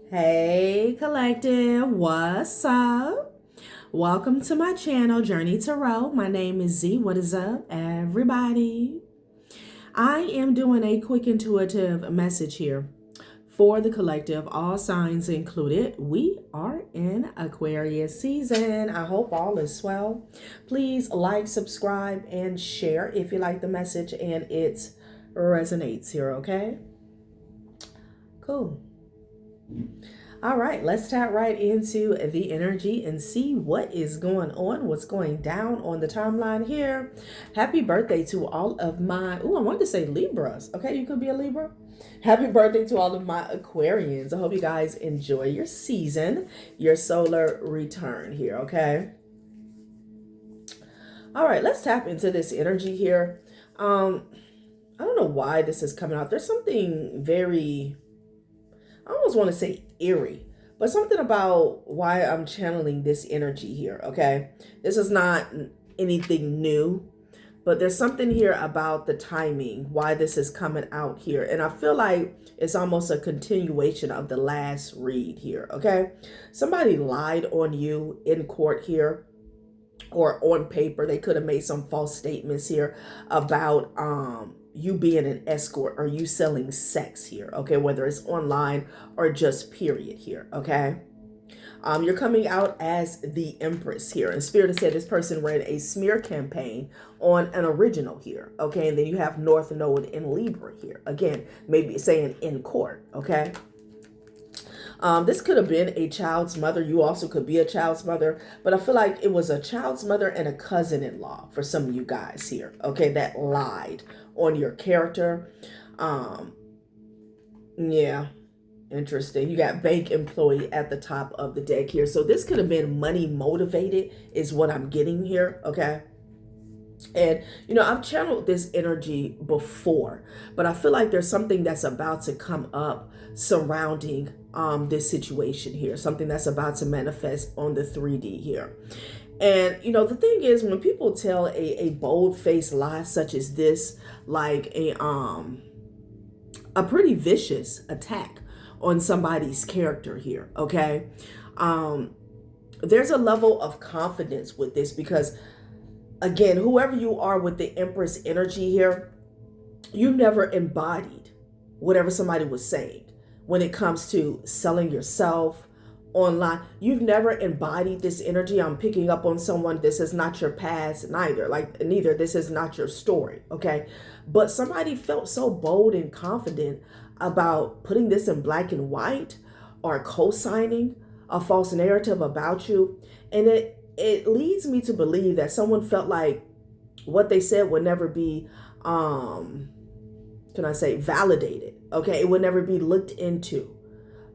Hey collective, what's up? Welcome to my channel, Journey Tarot. My name is Z. What is up, everybody? I am doing a quick intuitive message here for the collective, all signs included. We are in Aquarius season. I hope all is well. Please like, subscribe, and share if you like the message and it resonates here, okay? Cool. All right, let's tap right into the energy and see what is going on, what's going down on the timeline here. Happy birthday to all of my, I wanted to say Libras. Okay, you could be a Libra. Happy birthday to all of my Aquarians. I hope you guys enjoy your season, your solar return here, okay? All right, let's tap into this energy here. I don't know why this is coming out. There's something very, I almost want to say eerie, but something about why I'm channeling this energy here, okay? This is not anything new, but there's something here about the timing, why this is coming out here. And I feel like it's almost a continuation of the last read here, okay? Somebody lied on you in court here or on paper. They could have made some false statements here about you being an escort or you selling sex here, okay, whether it's online or just period here, okay? You're coming out as the Empress here, and Spirit has said this person ran a smear campaign on an original here, okay? And then you have North Node in Libra here, again, maybe saying in court, okay? This could have been a child's mother. You also could be a child's mother, but I feel like it was a child's mother and a cousin-in-law for some of you guys here, okay, that lied on your character. Yeah, interesting. You got bank employee at the top of the deck here. So this could have been money motivated is what I'm getting here, okay? And, I've channeled this energy before, but I feel like there's something that's about to come up surrounding this situation here, something that's about to manifest on the 3D here. And, the thing is, when people tell a bold-faced lie such as this, like a pretty vicious attack on somebody's character here, okay? There's a level of confidence with this because, again, whoever you are with the Empress energy here, you never embodied whatever somebody was saying when it comes to selling yourself online. You've never embodied this energy. I'm picking up on someone. This is not your past, neither. This is not your story, okay? But somebody felt so bold and confident about putting this in black and white or co-signing a false narrative about you. And it leads me to believe that someone felt like what they said would never be, validated. Okay, it would never be looked into.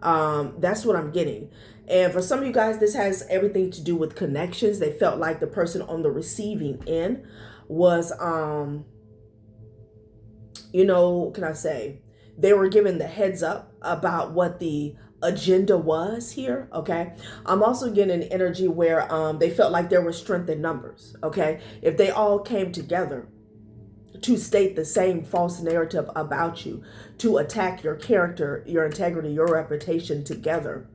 That's what I'm getting. And for some of you guys, this has everything to do with connections. They felt like the person on the receiving end was, they were given the heads up about what the agenda was here, okay? I'm also getting an energy where they felt like there was strength in numbers, okay? If they all came together to state the same false narrative about you, to attack your character, your integrity, your reputation together,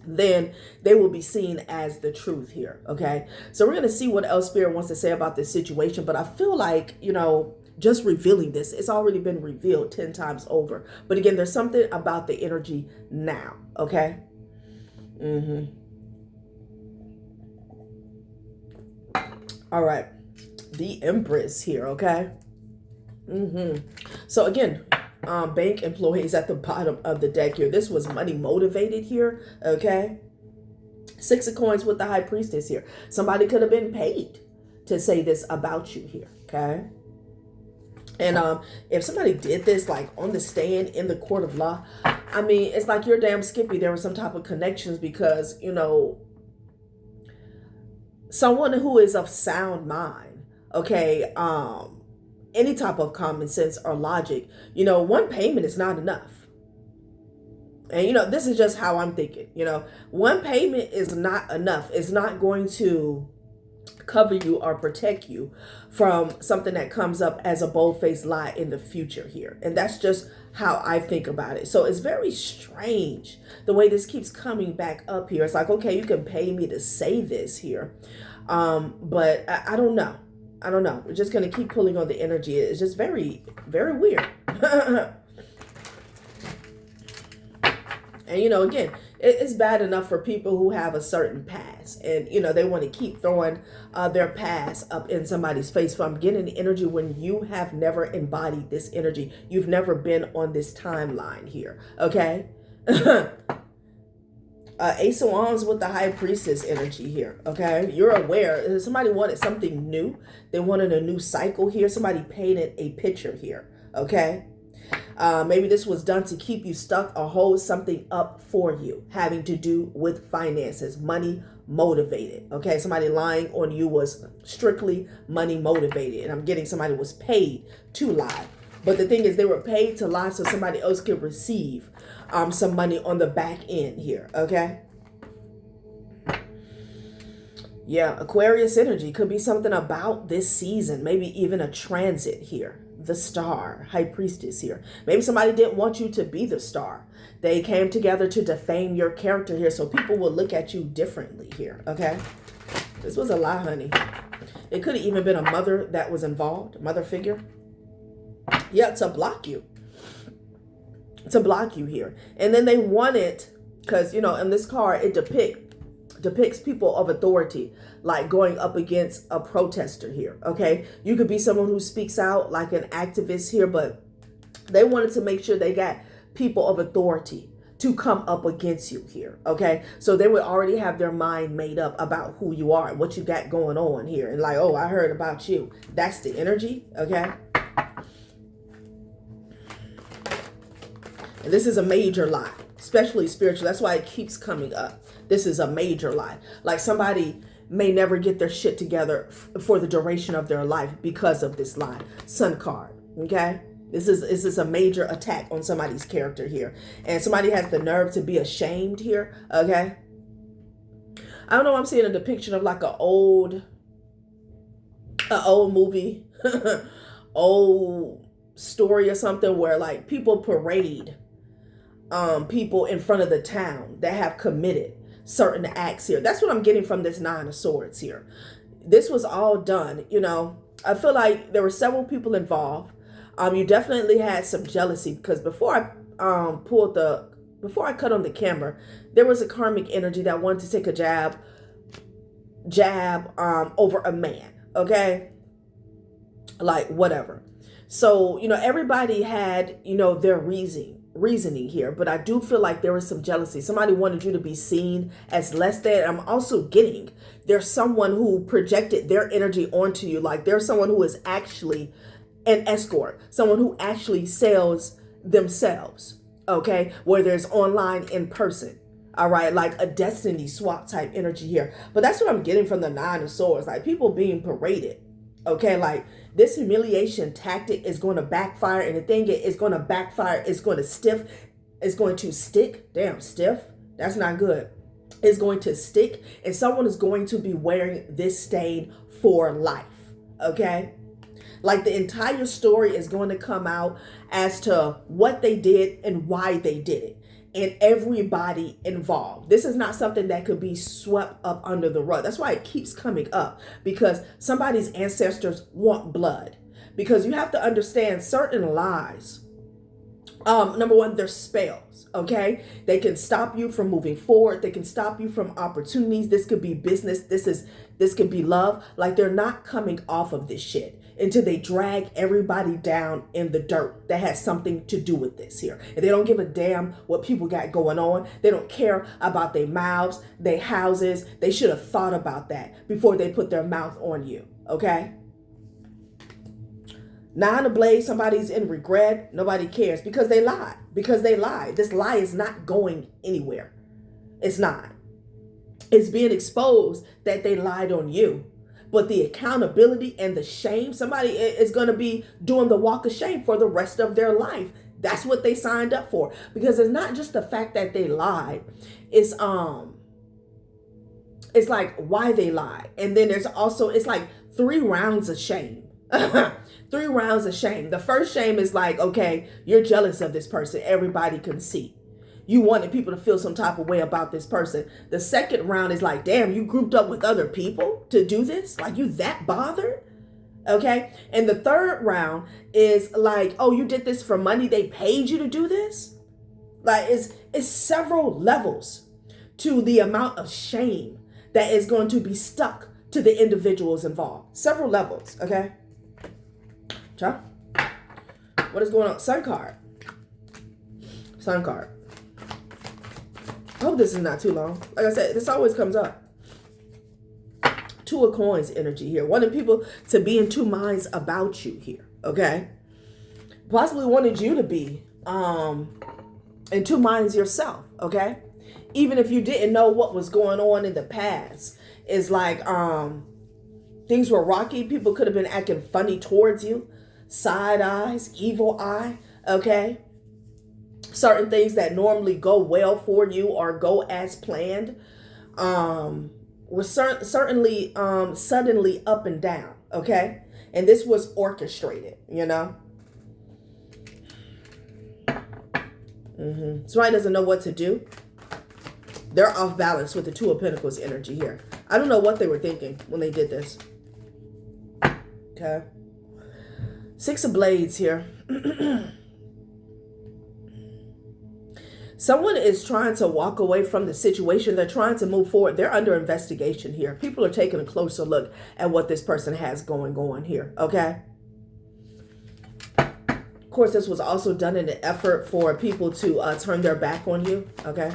then they will be seen as the truth here, okay? So we're going to see what else Spirit wants to say about this situation, but I feel like, just revealing this, it's already been revealed 10 times over. But again, there's something about the energy now, okay? All right. The Empress here, okay? So again, bank employees at the bottom of the deck here. This was money motivated here, okay? 6 of Coins with the High Priestess here. Somebody could have been paid to say this about you here, okay? And if somebody did this like on the stand in the court of law, I mean, it's like you're damn skippy. There was some type of connections because, someone who is of sound mind, okay, any type of common sense or logic, one payment is not enough. And, this is just how I'm thinking, one payment is not enough. It's not going to cover you or protect you from something that comes up as a bold-faced lie in the future here. And that's just how I think about it. So it's very strange the way this keeps coming back up here. It's like, okay, you can pay me to say this here. But I don't know. I don't know. We're just going to keep pulling on the energy. It's just very, very weird. And, again, it's bad enough for people who have a certain past and, they want to keep throwing their past up in somebody's face. So I'm getting the energy when you have never embodied this energy. You've never been on this timeline here. Okay. Ace of Wands with the High Priestess energy here. Okay. You're aware somebody wanted something new. They wanted a new cycle here. Somebody painted a picture here. Okay. Maybe this was done to keep you stuck or hold something up for you, having to do with finances, money motivated. Okay, somebody lying on you was strictly money motivated. And I'm getting somebody was paid to lie. But the thing is, they were paid to lie so somebody else could receive some money on the back end here. Okay. Yeah, Aquarius energy could be something about this season, maybe even a transit here. The star, High Priestess here. Maybe somebody didn't want you to be the star. They came together to defame your character here so people will look at you differently here, okay? This was a lie, honey. It could have even been a mother that was involved, mother figure. Yeah, to block you. To block you here. And then they wanted, because, in this card, it depicts people of authority, like going up against a protester here. Okay, you could be someone who speaks out like an activist here, but they wanted to make sure they got people of authority to come up against you here. Okay, so they would already have their mind made up about who you are and what you got going on here, and like, oh, I heard about you. That's the energy. Okay, and this is a major lie, especially spiritual. That's why it keeps coming up. This is a major lie. Like somebody may never get their shit together for the duration of their life because of this lie. Sun card. Okay. This is a major attack on somebody's character here. And somebody has the nerve to be ashamed here. Okay. I don't know. I'm seeing a depiction of like an old movie, old story or something where like people parade people in front of the town that have committed certain acts here. That's what I'm getting from this Nine of Swords here. This was all done, I feel like there were several people involved. You definitely had some jealousy because before I cut on the camera, there was a karmic energy that wanted to take a jab over a man. Okay, like whatever. So everybody had their reasoning here, but I do feel like there was some jealousy. Somebody wanted you to be seen as less than. I'm also getting there's someone who projected their energy onto you. Like there's someone who is actually an escort, someone who actually sells themselves. Okay, whether it's online, in person. All right, like a destiny swap type energy here. But that's what I'm getting from the Nine of Swords, like people being paraded. Okay, like this humiliation tactic is going to backfire, and the thing is going to backfire. It's going to stick. Damn, stiff. That's not good. It's going to stick, and someone is going to be wearing this stain for life. Okay, like the entire story is going to come out as to what they did and why they did it. And everybody involved. This is not something that could be swept up under the rug. That's why it keeps coming up, because somebody's ancestors want blood. Because you have to understand certain lies. Number one, they're spells. Okay, they can stop you from moving forward. They can stop you from opportunities. This could be business. This could be love. Like they're not coming off of this shit until they drag everybody down in the dirt that has something to do with this here. And they don't give a damn what people got going on. They don't care about their mouths, their houses. They should have thought about that before they put their mouth on you. Okay? Nine of Blades, somebody's in regret. Nobody cares because they lied. Because they lied. This lie is not going anywhere. It's not. It's being exposed that they lied on you. But the accountability and the shame, somebody is going to be doing the walk of shame for the rest of their life. That's what they signed up for. Because it's not just the fact that they lied. It's it's like why they lie. And then there's also, it's like 3 rounds of shame. 3 rounds of shame. The first shame is like, okay, you're jealous of this person. Everybody can see. You wanted people to feel some type of way about this person. The second round is like, damn, you grouped up with other people to do this? Like, you that bothered? Okay. And the third round is like, oh, you did this for money. They paid you to do this. Like, it's several levels to the amount of shame that is going to be stuck to the individuals involved. Several levels. Okay. Child, what is going on? Sun card. Sun card. I hope this is not too long. Like I said, this always comes up. 2 of coins energy here. Wanting people to be in 2 minds about you here. Okay. Possibly wanted you to be in 2 minds yourself. Okay. Even if you didn't know what was going on in the past. It's like things were rocky. People could have been acting funny towards you. Side eyes, evil eye. Okay. Certain things that normally go well for you or go as planned was certainly suddenly up and down. Okay. And this was orchestrated, you know. Somebody doesn't know what to do. They're off balance with the 2 of Pentacles energy here. I don't know what they were thinking when they did this. Okay. 6 of Blades here. Someone is trying to walk away from the situation. They're trying to move forward. They're under investigation here. People are taking a closer look at what this person has going on here. Okay. Of course, this was also done in an effort for people to turn their back on you. Okay.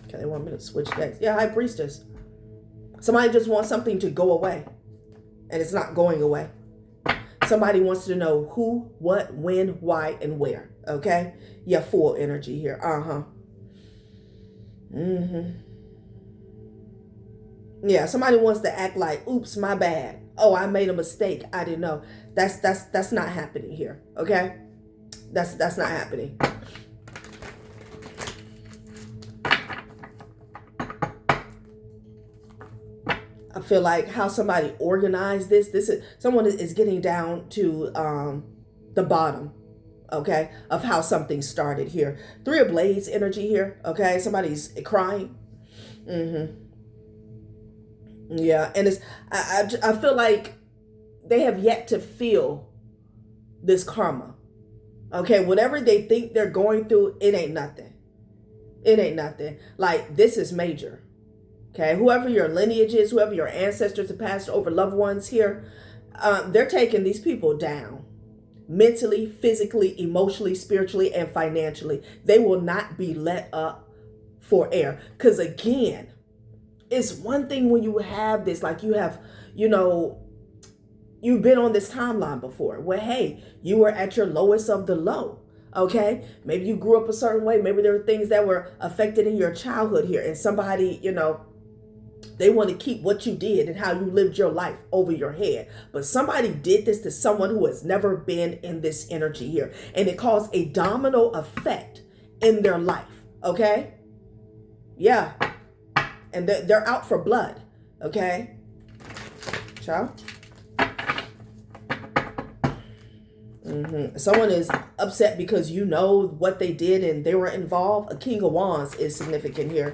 Okay, they want me to switch decks. Yeah, High Priestess. Somebody just wants something to go away. And it's not going away. Somebody wants to know who, what, when, why, and where. Okay? Yeah, Fool energy here. Yeah, somebody wants to act like, oops, my bad. Oh, I made a mistake. I didn't know. That's not happening here. Okay? That's not happening. I feel like how somebody organized this is someone is getting down to the bottom, okay, of how something started here. 3 of Blades energy here, okay. Somebody's crying. Yeah, and it's I feel like they have yet to feel this karma. Okay, whatever they think they're going through, it ain't nothing. It ain't nothing. Like, this is major. Okay, whoever your lineage is, whoever your ancestors have passed over, loved ones here, they're taking these people down. Mentally, physically, emotionally, spiritually, and financially. They will not be let up for air. Because again, it's one thing when you have this, like you have, you know, you've been on this timeline before where, hey, you were at your lowest of the low. Okay, maybe you grew up a certain way. Maybe there were things that were affected in your childhood here. And somebody, you know, they want to keep what you did and how you lived your life over your head. But somebody did this to someone who has never been in this energy here. And it caused a domino effect in their life. Okay? Yeah. And they're out for blood. Okay? Child? Someone is upset because you know what they did and they were involved. A King of Wands is significant here.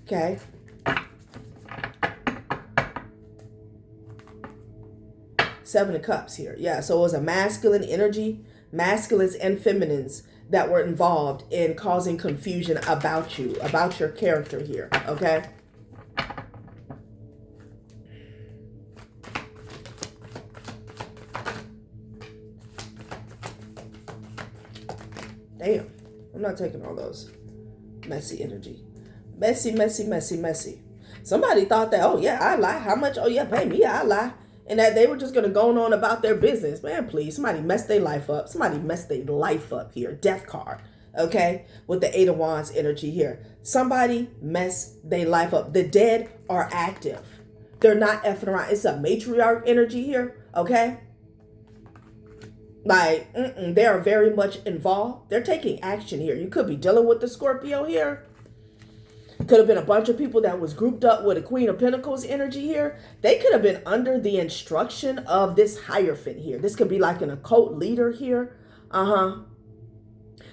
Okay? Seven of Cups here. Yeah, so it was a masculine energy, masculines and feminines that were involved in causing confusion about you, about your character here, okay? Damn, I'm not taking all those. Messy energy. Messy, messy, messy, messy. Somebody thought that, oh yeah, I lie. How much? Oh yeah, pay me, I lie. And that they were just going to go on about their business. Man, please, somebody messed their life up. Somebody messed their life up here. Death card, okay? With the 8 of Wands energy here. Somebody messed their life up. The dead are active. They're not effing around. It's a matriarch energy here, okay? Like, they are very much involved. They're taking action here. You could be dealing with the Scorpio here. Could have been a bunch of people that was grouped up with a Queen of Pentacles energy here. They could have been under the instruction of this Hierophant here. This could be like an occult leader here.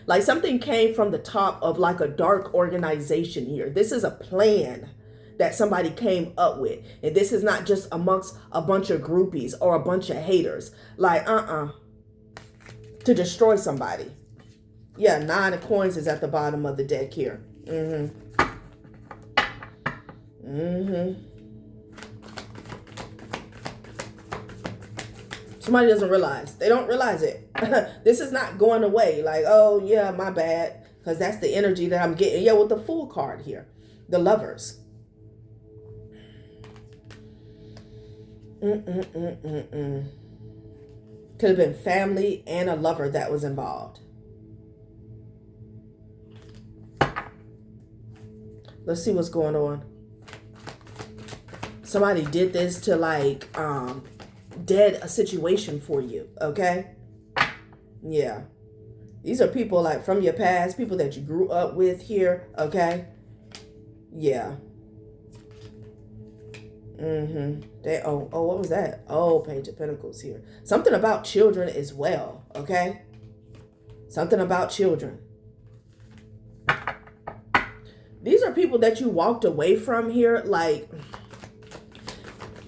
Like something came from the top of like a dark organization here. This is a plan that somebody came up with. And this is not just amongst a bunch of groupies or a bunch of haters. Like, to destroy somebody. Yeah, 9 of coins is at the bottom of the deck here. Somebody doesn't realize. They don't realize it. This is not going away. Like, oh, yeah, my bad. Because that's the energy that I'm getting. Yeah, with the Fool card here. The Lovers. Could have been family and a lover that was involved. Let's see what's going on. Somebody did this to like dead a situation for you, okay? Yeah. These are people like from your past, people that you grew up with here, okay? Yeah. They what was that? Oh, Page of Pentacles here. Something about children as well, okay? Something about children. These are people that you walked away from here. Like,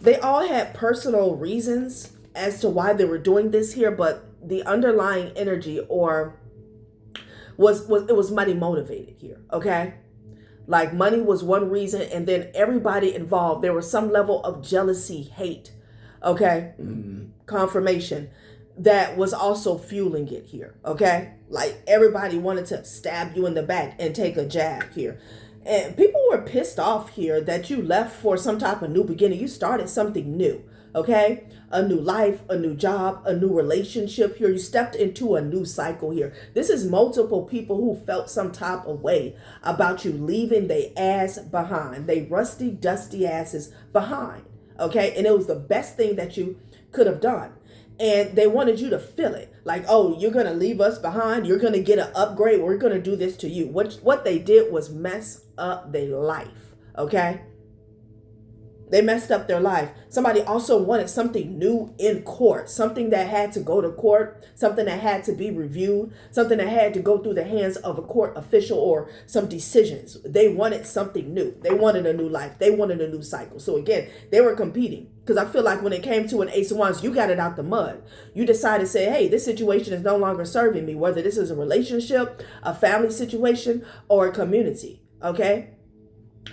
they all had personal reasons as to why they were doing this here, but the underlying energy or was money motivated here, okay? Like money was one reason, and then everybody involved, there was some level of jealousy, hate, okay? Confirmation that was also fueling it here, okay? Like everybody wanted to stab you in the back and take a jab here. And people were pissed off here that you left for some type of new beginning. You started something new, okay? A new life, a new job, a new relationship here. You stepped into a new cycle here. This is multiple people who felt some type of way about you leaving their ass behind. They rusty, dusty asses behind, okay? And it was the best thing that you could have done. And they wanted you to feel it. Like, oh, you're going to leave us behind. You're going to get an upgrade. We're going to do this to you. What they did was mess up their life, okay? They messed up their life. Somebody also wanted something new in court, something that had to go to court, something that had to be reviewed, something that had to go through the hands of a court official or some decisions. They wanted something new. They wanted a new life. They wanted a new cycle. So again, they were competing. Because I feel like when it came to an Ace of Wands, you got it out the mud. You decided to say, hey, this situation is no longer serving me, whether this is a relationship, a family situation, or a community, okay?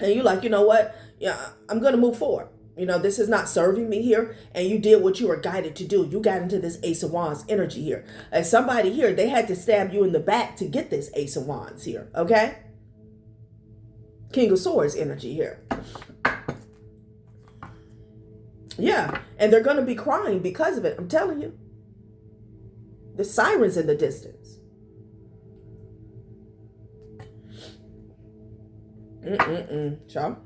And you're like, you know what? Yeah, I'm going to move forward. You know, this is not serving me here. And you did what you were guided to do. You got into this Ace of Wands energy here. And somebody here, they had to stab you in the back to get this Ace of Wands here, okay? King of Swords energy here. Yeah, and they're going to be crying because of it. I'm telling you. The sirens in the distance. Y'all.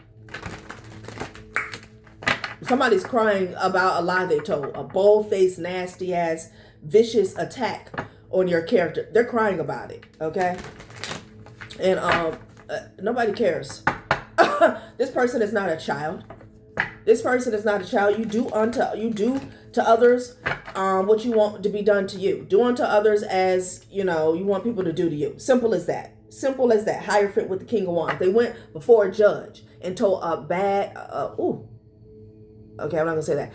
Somebody's crying about a lie they told. A bold-faced, nasty-ass, vicious attack on your character. They're crying about it, okay? And nobody cares. This person is not a child. This person is not a child. You do to others what you want to be done to you. Do unto others as, you know, you want people to do to you. Simple as that. Simple as that. Hierophant with the King of Wands. They went before a judge and told a bad, okay, I'm not going to say that.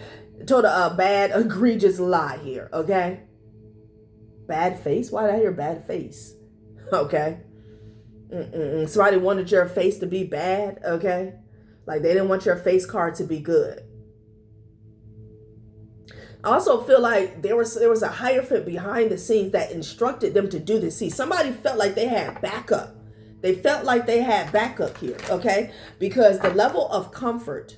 Told a bad, egregious lie here, okay? Bad face? Why did I hear bad face? Okay. Somebody wanted your face to be bad, okay? Like they didn't want your face card to be good. I also feel like there was a Hierophant behind the scenes that instructed them to do this. See, somebody felt like they had backup. They felt like they had backup here, okay? Because the level of comfort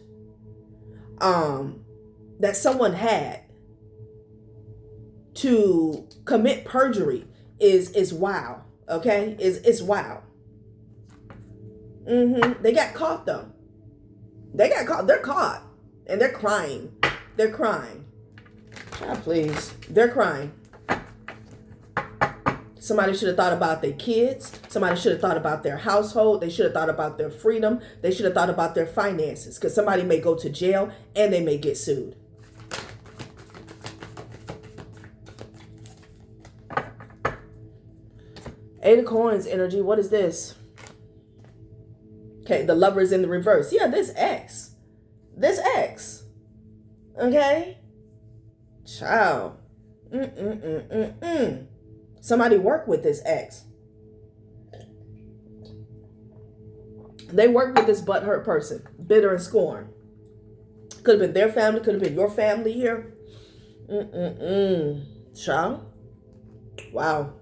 that someone had to commit perjury is wow, okay? Is wow. They got caught though. They got caught. They're caught. And they're crying. They're crying. God, please. They're crying. Somebody should have thought about their kids. Somebody should have thought about their household. They should have thought about their freedom. They should have thought about their finances, because somebody may go to jail and they may get sued. Eight of Coins energy. What is this? Okay, the Lovers in the reverse. Yeah, this ex. This ex. Okay? Child. Somebody worked with this ex. They worked with this butthurt person. Bitter and scorn. Could have been their family. Could have been your family here. Child. Wow.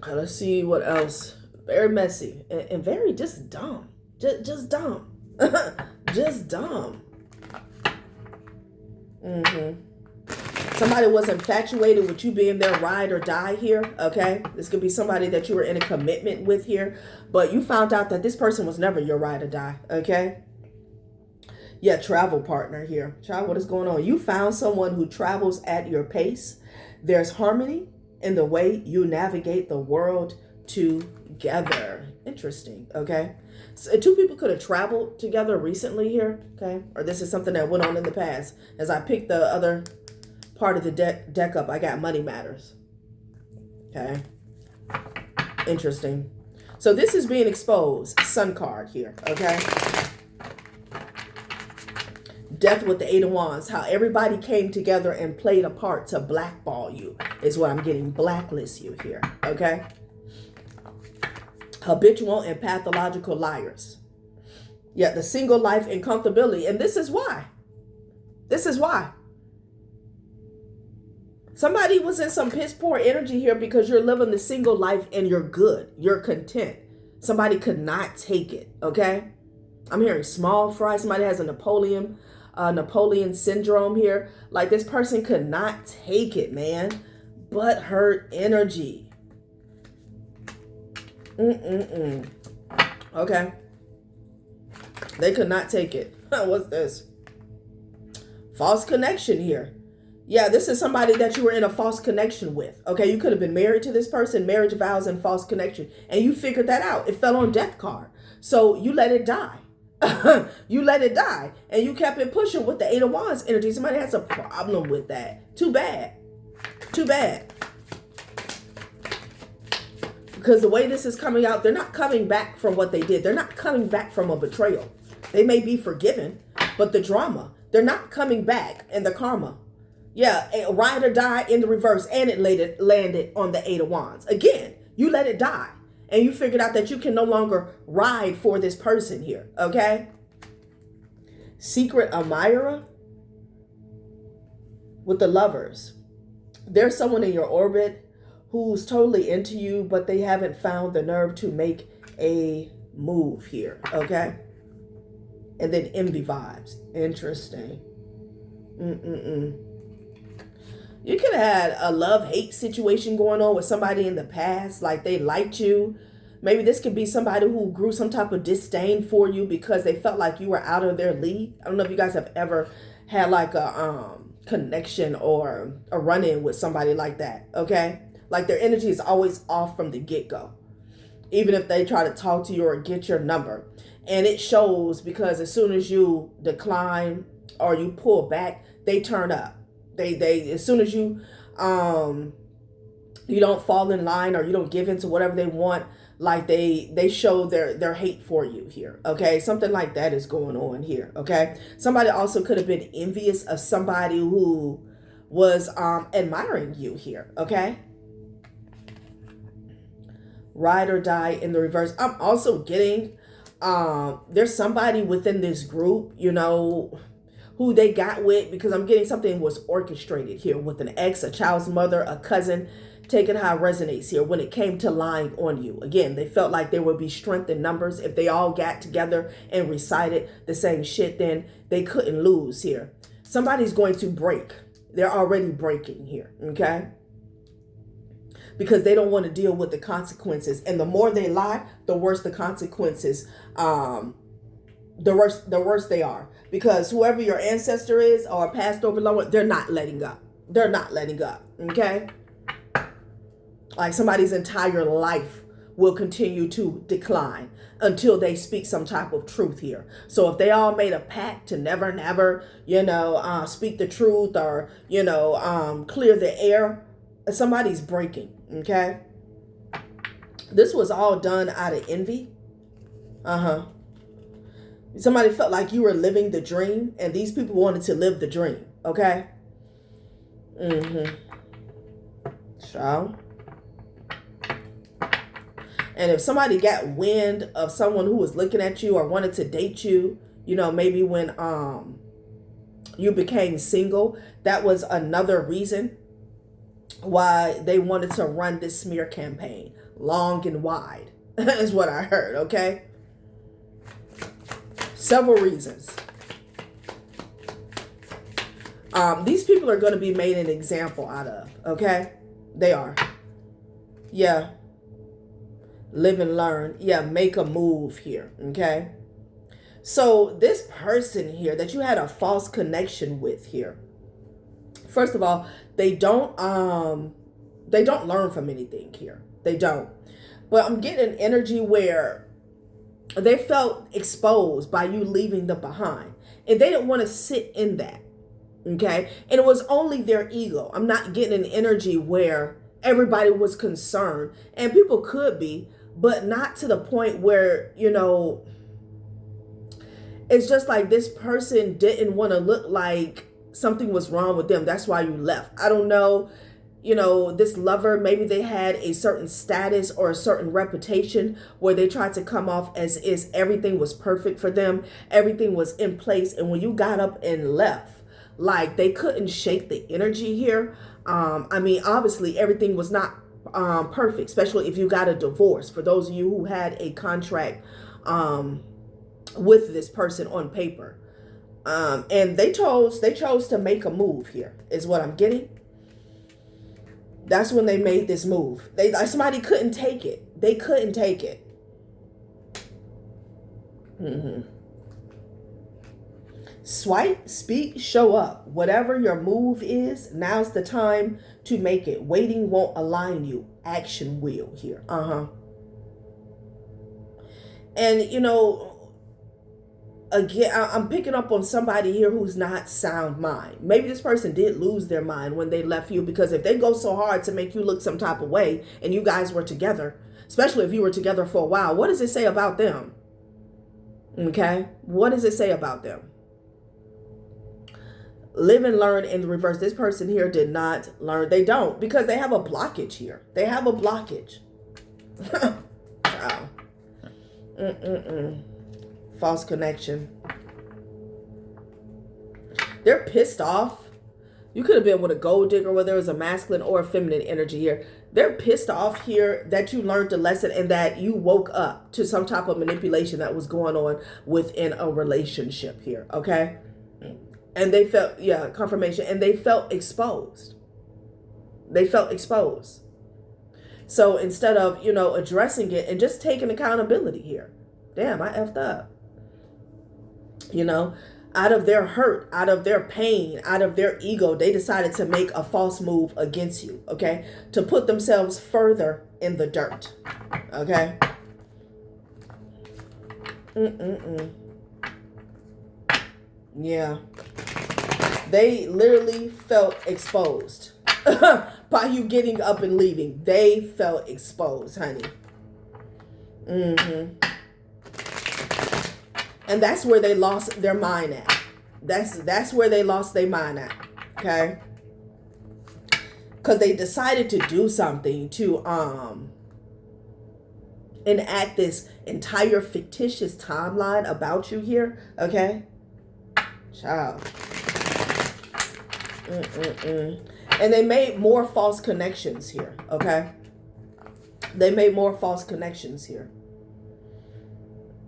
Okay, let's see what else. Very messy. And very just dumb. Just dumb. Just dumb. Somebody was infatuated with you being their ride or die here, okay? This could be somebody that you were in a commitment with here, but you found out that this person was never your ride or die, okay? Yeah, travel partner here. Child, what is going on? You found someone who travels at your pace. There's harmony in the way you navigate the world together. Interesting, okay? So two people could have traveled together recently here, okay? Or this is something that went on in the past. As I picked the other part of the deck up, I got money matters. Okay. Interesting. So this is being exposed. Sun card here. Okay. Death with the Eight of Wands. How everybody came together and played a part to blackball you is what I'm getting. Blacklist you here. Okay. Habitual and pathological liars. Yeah, the single life incomfortability. And this is why. This is why. Somebody was in some piss poor energy here because you're living the single life and you're good. You're content. Somebody could not take it, okay? I'm hearing small fry. Somebody has a Napoleon syndrome here. Like this person could not take it, man. But hurt energy. Okay. They could not take it. What's this? False connection here. Yeah, this is somebody that you were in a false connection with. Okay, you could have been married to this person, marriage vows and false connection. And you figured that out. It fell on death card. So you let it die. You let it die. And you kept it pushing with the Eight of Wands energy. Somebody has a problem with that. Too bad. Too bad. Because the way this is coming out, they're not coming back from what they did. They're not coming back from a betrayal. They may be forgiven, but the drama, they're not coming back, and the karma. Yeah, a ride or die in the reverse, and it landed on the Eight of Wands. Again, you let it die, and you figured out that you can no longer ride for this person here, okay? Secret admirer with the Lovers. There's someone in your orbit who's totally into you, but they haven't found the nerve to make a move here, okay? And then envy vibes. Interesting. You could have had a love-hate situation going on with somebody in the past. Like they liked you. Maybe this could be somebody who grew some type of disdain for you because they felt like you were out of their league. I don't know if you guys have ever had like a connection or a run-in with somebody like that, okay? Like their energy is always off from the get-go. Even if they try to talk to you or get your number. And it shows because as soon as you decline or you pull back, they turn up. They as soon as you you don't fall in line or you don't give into whatever they want, like they show their hate for you here. Okay, something like that is going on here. Okay, somebody also could have been envious of somebody who was admiring you here. Okay, ride or die in the reverse. I'm also getting there's somebody within this group, you know, who they got with, because I'm getting something was orchestrated here with an ex, a child's mother, a cousin. Taking how it resonates here when it came to lying on you. Again, they felt like there would be strength in numbers. If they all got together and recited the same shit, then they couldn't lose here. Somebody's going to break. They're already breaking here, okay? Because they don't want to deal with the consequences. And the more they lie, the worse the consequences, the worse they are. Because whoever your ancestor is or passed over, they're not letting up. They're not letting up, okay? Like somebody's entire life will continue to decline until they speak some type of truth here. So if they all made a pact to never, never, speak the truth or, clear the air, somebody's breaking, okay? This was all done out of envy. Somebody felt like you were living the dream, and these people wanted to live the dream, okay? So, and if somebody got wind of someone who was looking at you or wanted to date you, maybe when you became single, that was another reason why they wanted to run this smear campaign long and wide, is what I heard, okay? Several reasons. These people are going to be made an example out of, okay? They are. Yeah. Live and learn. Yeah, make a move here, okay? So this person here that you had a false connection with here, first of all, they don't learn from anything here. They don't. But I'm getting an energy where they felt exposed by you leaving them behind, and they didn't want to sit in that, okay? And it was only their ego. I'm not getting an energy where everybody was concerned, and people could be, but not to the point where, it's just like this person didn't want to look like something was wrong with them. That's why you left. I don't know. This lover, maybe they had a certain status or a certain reputation where they tried to come off as if everything was perfect for them. Everything was in place. And when you got up and left, like they couldn't shake the energy here. Obviously everything was not perfect, especially if you got a divorce. For those of you who had a contract with this person on paper, and they chose to make a move here, is what I'm getting. That's when they made this move. Somebody couldn't take it. They couldn't take it. Swipe, speak, show up. Whatever your move is, now's the time to make it. Waiting won't align you. Action will here. And, again, I'm picking up on somebody here who's not sound mind. Maybe this person did lose their mind when they left you, because if they go so hard to make you look some type of way and you guys were together, especially if you were together for a while, what does it say about them? Okay? What does it say about them? Live and learn in the reverse. This person here did not learn. They don't, because they have a blockage here. They have a blockage. Wow. False connection. They're pissed off. You could have been with a gold digger, whether it was a masculine or a feminine energy here. They're pissed off here that you learned the lesson and that you woke up to some type of manipulation that was going on within a relationship here, okay? And they felt, confirmation, and they felt exposed. They felt exposed. So instead of, addressing it and just taking accountability here, damn, I effed up. Out of their hurt, out of their pain, out of their ego, they decided to make a false move against you, okay? To put themselves further in the dirt, okay? Yeah. They literally felt exposed by you getting up and leaving. They felt exposed, honey. And that's where they lost their mind at. That's where they lost their mind at, okay? Because they decided to do something to enact this entire fictitious timeline about you here, okay? Child. And they made more false connections here, okay? They made more false connections here.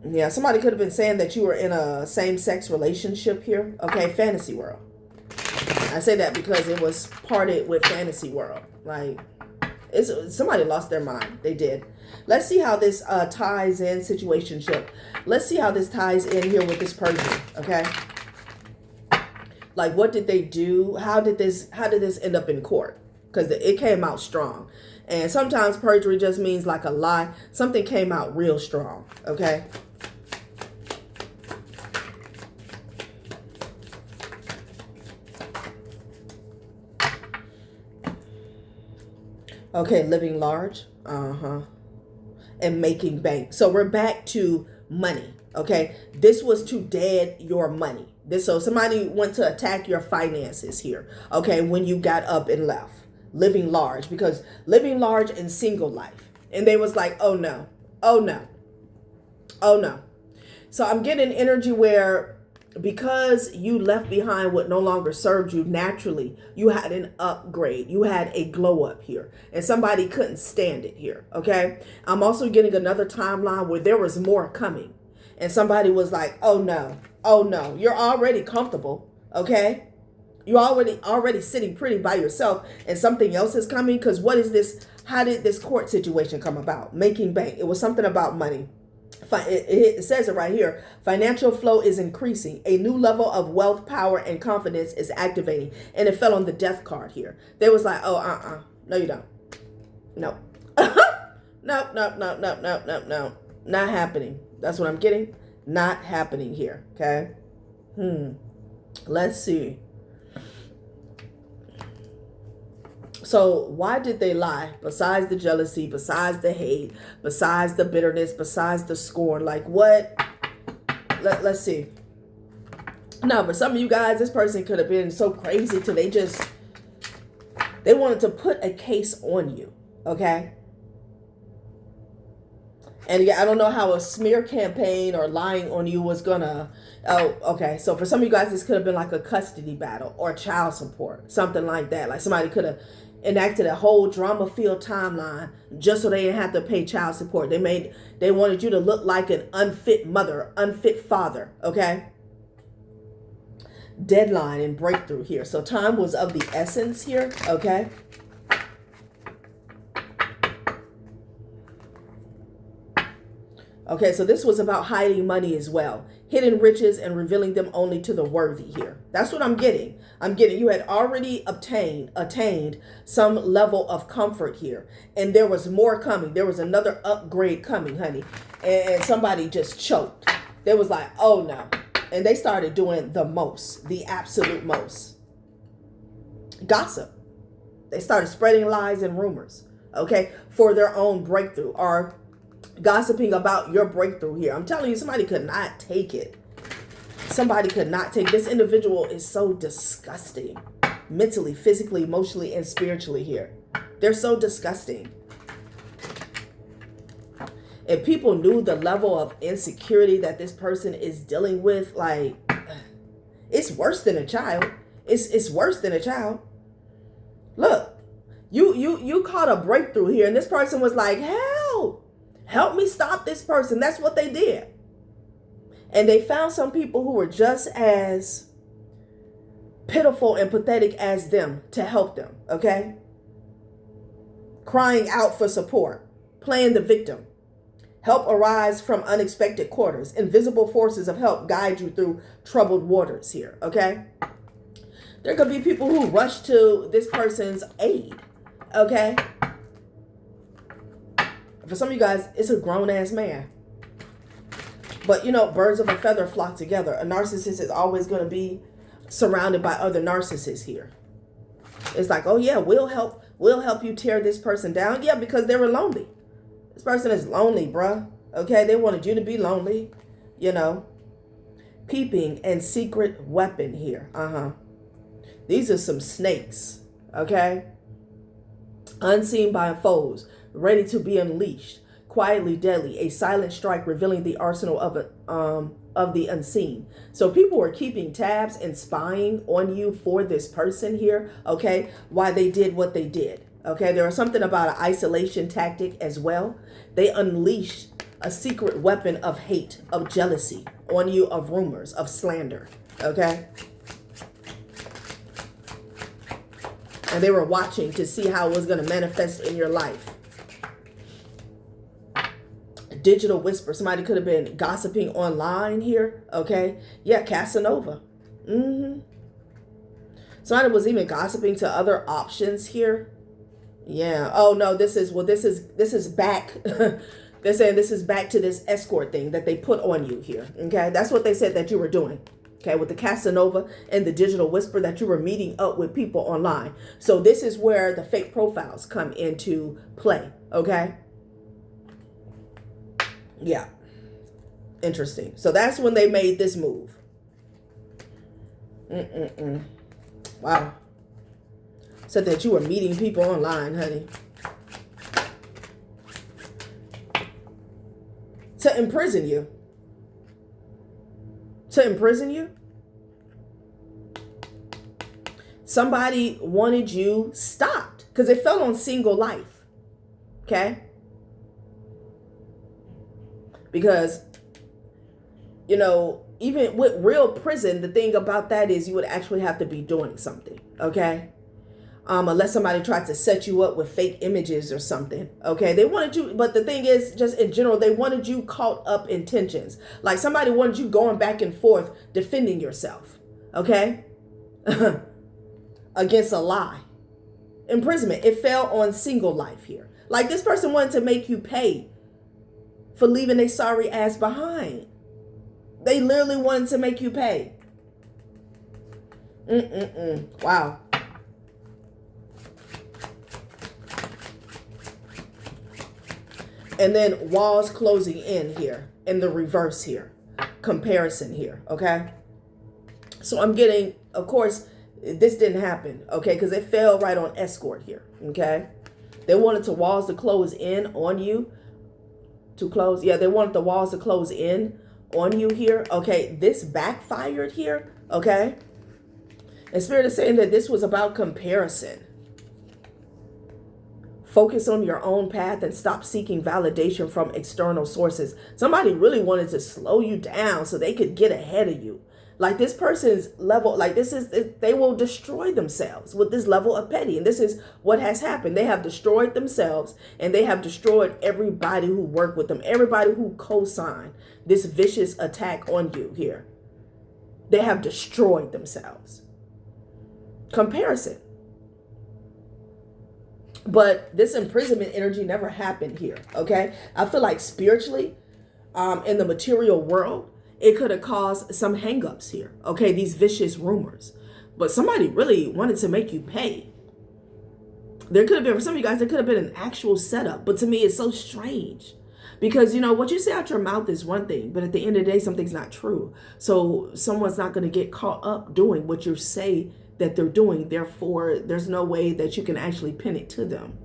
Yeah, somebody could have been saying that you were in a same-sex relationship here. Okay, fantasy world. I say that because it was parted with fantasy world. Like, somebody lost their mind. They did. Let's see how this ties in situationship. Let's see how this ties in here with this person, okay? Like, what did they do? How did this end up in court? Because it came out strong. And sometimes perjury just means like a lie. Something came out real strong, okay? Okay, living large. And making bank. So we're back to money, okay? This was to dead your money. So somebody went to attack your finances here, okay, when you got up and left. Living large, because living large in single life. And they was like, oh no, oh no, oh no. So I'm getting energy where because you left behind what no longer served you naturally, you had an upgrade. You had a glow up here. And somebody couldn't stand it here, okay? I'm also getting another timeline where there was more coming. And somebody was like, oh no, oh no. You're already comfortable, okay? You're already sitting pretty by yourself and something else is coming. Because what is this? How did this court situation come about? Making bank. It was something about money. It says it right here. Financial flow is increasing. A new level of wealth, power, and confidence is activating. And it fell on the death card here. They was like, oh, no, you don't. No. No. Not happening. That's what I'm getting. Not happening here. Okay. Let's see. So why did they lie? Besides the jealousy, besides the hate, besides the bitterness, besides the scorn, like what? Let's see. Now, for some of you guys, this person could have been so crazy till they wanted to put a case on you, okay? And yeah, I don't know how a smear campaign or lying on you was gonna, okay. So for some of you guys, this could have been like a custody battle or child support, something like that. Like somebody could have enacted a whole drama-filled timeline just so they didn't have to pay child support. They wanted you to look like an unfit mother, unfit father, okay? Deadline and breakthrough here. So time was of the essence here, okay? Okay, so this was about hiding money as well. Hidden riches and revealing them only to the worthy here. That's what I'm getting. You had already attained some level of comfort here. And there was more coming. There was another upgrade coming, honey. And somebody just choked. They was like, oh no. And they started doing the most, the absolute most. Gossip. They started spreading lies and rumors, okay, for their own breakthrough, or gossiping about your breakthrough here. I'm telling you, somebody could not take it. Somebody could not take this. Individual is so disgusting, mentally, physically, emotionally, and spiritually here. They're so disgusting. If people knew the level of insecurity that this person is dealing with, like, it's worse than a child. It's worse than a child. Look, you caught a breakthrough here, and this person was like, help me stop this person. That's what they did. And they found some people who were just as pitiful and pathetic as them to help them, okay? Crying out for support, playing the victim. Help arise from unexpected quarters. Invisible forces of help guide you through troubled waters here, okay? There could be people who rush to this person's aid, okay? For some of you guys, it's a grown-ass man. But, you know, birds of a feather flock together. A narcissist is always going to be surrounded by other narcissists here. It's like, oh, yeah, we'll help you tear this person down. Yeah, because they were lonely. This person is lonely, bruh. Okay, they wanted you to be lonely, you know. Peeping and secret weapon here. These are some snakes, okay? Unseen by foes, ready to be unleashed. Quietly deadly, a silent strike revealing the arsenal of the unseen. So people are keeping tabs and spying on you for this person here, okay? Why they did what they did, okay? There was something about an isolation tactic as well. They unleashed a secret weapon of hate, of jealousy on you, of rumors, of slander, okay? And they were watching to see how it was going to manifest in your life. Digital whisper. Somebody could have been gossiping online here. Okay. Yeah. Casanova. Somebody was even gossiping to other options here. Yeah. Oh no, this is back. They're saying this is back to this escort thing that they put on you here. Okay. That's what they said that you were doing. Okay, with the Casanova and the digital whisper, that you were meeting up with people online. So this is where the fake profiles come into play. Okay. Yeah. Interesting. So that's when they made this move. Wow. Said that you were meeting people online, honey. To imprison you. To imprison you. Somebody wanted you stopped because it fell on single life. Okay. Because, you know, even with real prison, the thing about that is you would actually have to be doing something. Okay. Unless somebody tried to set you up with fake images or something. Okay. They wanted you. But the thing is, just in general, they wanted you caught up in tensions. Like somebody wanted you going back and forth defending yourself. Okay. Against a lie. Imprisonment. It fell on single life here. Like this person wanted to make you pay for leaving a sorry ass behind. They literally wanted to make you pay. Wow. And then walls closing in here, in the reverse here. Comparison here, okay? So I'm getting, of course, this didn't happen, okay? Because it fell right on escort here, okay? They wanted the walls to close in on you. To close, yeah, they wanted the walls to close in on you here. Okay, this backfired here, okay? And Spirit is saying that this was about comparison. Focus on your own path and stop seeking validation from external sources. Somebody really wanted to slow you down so they could get ahead of you. Like this person's level, like this is, they will destroy themselves with this level of petty. And this is what has happened. They have destroyed themselves and they have destroyed everybody who worked with them. Everybody who co-signed this vicious attack on you here. They have destroyed themselves. Comparison. But this imprisonment energy never happened here, okay? I feel like spiritually, in the material world, it could have caused some hangups here, okay? These vicious rumors. But somebody really wanted to make you pay. There could have been, for some of you guys, there could have been an actual setup. But to me, it's so strange. Because, you know, what you say out your mouth is one thing, but at the end of the day, something's not true. So someone's not going to get caught up doing what you say that they're doing. Therefore, there's no way that you can actually pin it to them.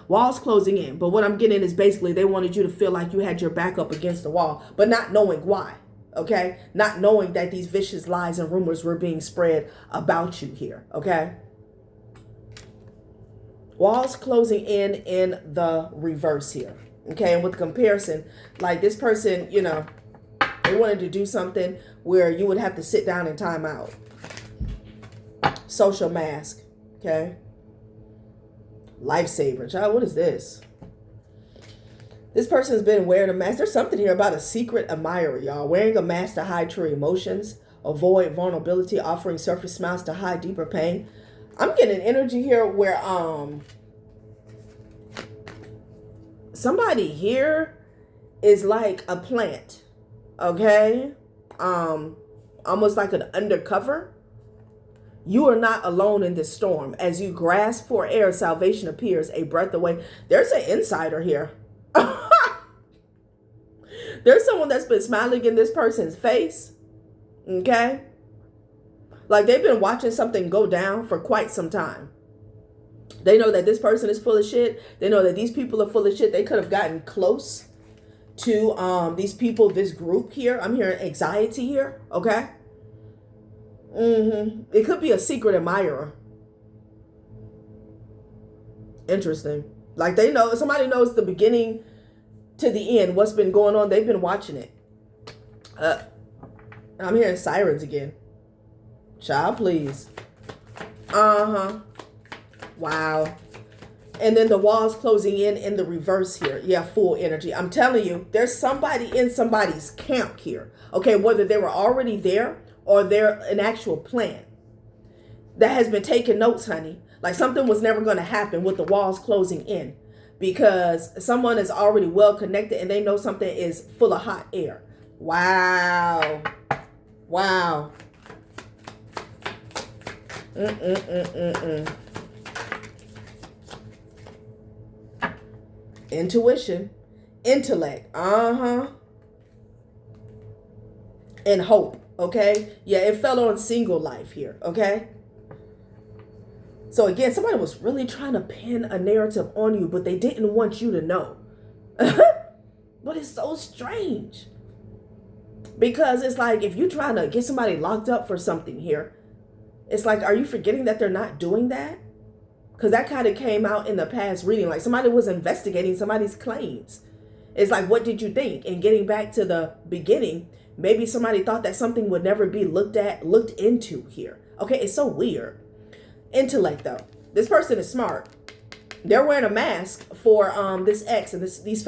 Walls closing in. But what I'm getting is basically they wanted you to feel like you had your back up against the wall, but not knowing why. Okay. Not knowing that these vicious lies and rumors were being spread about you here. Okay. Walls closing in the reverse here. Okay. And with comparison, like this person, you know, they wanted to do something where you would have to sit down and time out. Social mask. Okay. Lifesaver. Child, what is this? This person's been wearing a mask. There's something here about a secret admirer, y'all. Wearing a mask to hide true emotions, avoid vulnerability, offering surface smiles to hide deeper pain. I'm getting an energy here where somebody here is like a plant. Okay? Almost like an undercover. You are not alone in this storm. As you grasp for air, salvation appears a breath away. There's an insider here. There's someone that's been smiling in this person's face. Okay? Like they've been watching something go down for quite some time. They know that this person is full of shit. They know that these people are full of shit. They could have gotten close to these people, this group here. I'm hearing anxiety here. Okay? It could be a secret admirer. Interesting. Like they know, somebody knows the beginning to the end, what's been going on. They've been watching it. I'm hearing sirens again. Child, please. Wow. And then the walls closing in the reverse here. Yeah, full energy. I'm telling you, there's somebody in somebody's camp here. Okay, whether they were already there or they're an actual plan that has been taking notes, honey. Like something was never going to happen with the walls closing in, because someone is already well connected and they know something is full of hot air. Wow. Wow. Intuition, intellect, and hope. Okay, yeah, it fell on single life here. Okay, so again, somebody was really trying to pin a narrative on you, but they didn't want you to know. But it's so strange, because it's like if you're trying to get somebody locked up for something here, it's like, are you forgetting that they're not doing that? Because that kind of came out in the past reading, like somebody was investigating somebody's claims. It's like, what did you think? And getting back to the beginning, maybe somebody thought that something would never be looked into here. Okay, it's so weird. Intellect, though. This person is smart. They're wearing a mask for this ex and these